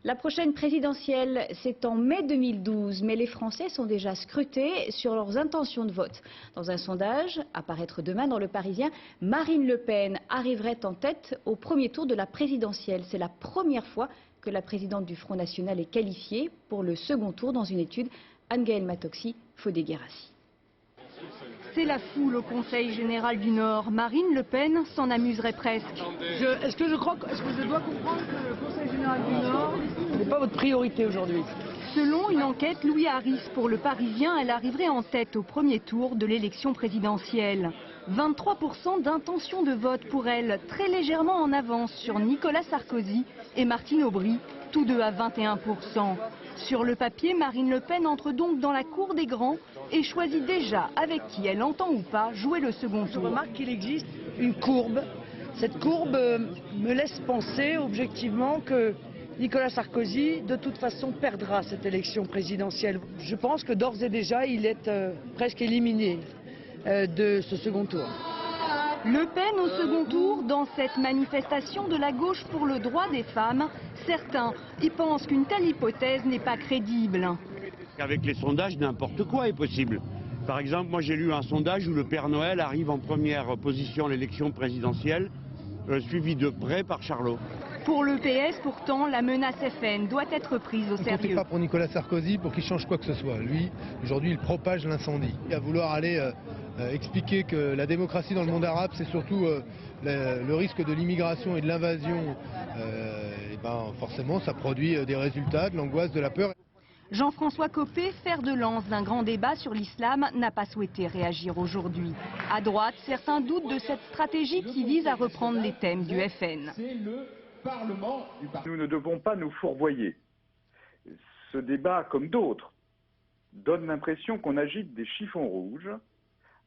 La prochaine présidentielle, c'est en mai 2012, mais les Français sont déjà scrutés sur leurs intentions de vote. Dans un sondage, à paraître demain dans Le Parisien, Marine Le Pen arriverait en tête au premier tour de la présidentielle. C'est la première fois que la présidente du Front National est qualifiée pour le second tour dans une étude. Anne-Gaëlle Matoxi, Fodé Guérassi. C'est la foule au Conseil général du Nord. Marine Le Pen s'en amuserait presque. Est-ce que je dois comprendre que le Conseil général du Nord n'est pas votre priorité aujourd'hui? Selon une enquête Louis Harris pour Le Parisien, elle arriverait en tête au premier tour de l'élection présidentielle. 23% d'intention de vote pour elle, très légèrement en avance sur Nicolas Sarkozy et Martine Aubry, tous deux à 21%. Sur le papier, Marine Le Pen entre donc dans la cour des grands et choisit déjà avec qui elle entend ou pas jouer le second tour. Je remarque qu'il existe une courbe. Cette courbe me laisse penser objectivement que Nicolas Sarkozy, de toute façon, perdra cette élection présidentielle. Je pense que d'ores et déjà, il est presque éliminé de ce second tour. Le Pen au second tour dans cette manifestation de la gauche pour le droit des femmes. Certains y pensent qu'une telle hypothèse n'est pas crédible. Avec les sondages, n'importe quoi est possible. Par exemple, moi j'ai lu un sondage où le Père Noël arrive en première position à l'élection présidentielle, suivi de près par Charlot. Pour le PS, pourtant, la menace FN doit être prise au Ne comptez sérieux. pas pour Nicolas Sarkozy pour qu'il change quoi que ce soit. Lui, aujourd'hui, il propage l'incendie. À vouloir aller expliquer que la démocratie dans le monde arabe, c'est surtout le risque de l'immigration et de l'invasion, forcément, ça produit des résultats, de l'angoisse, de la peur. Jean-François Copé, fer de lance d'un grand débat sur l'islam, n'a pas souhaité réagir aujourd'hui. À droite, certains doutent de cette stratégie qui vise à reprendre les thèmes du FN. Nous ne devons pas nous fourvoyer. Ce débat, comme d'autres, donne l'impression qu'on agite des chiffons rouges,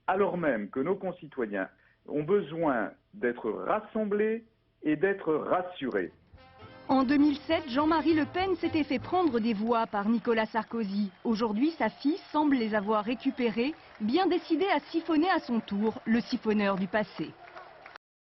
alors même que nos concitoyens ont besoin d'être rassemblés et d'être rassurés. En 2007, Jean-Marie Le Pen s'était fait prendre des voix par Nicolas Sarkozy. Aujourd'hui, sa fille semble les avoir récupérées, bien décidée à siphonner à son tour le siphonneur du passé.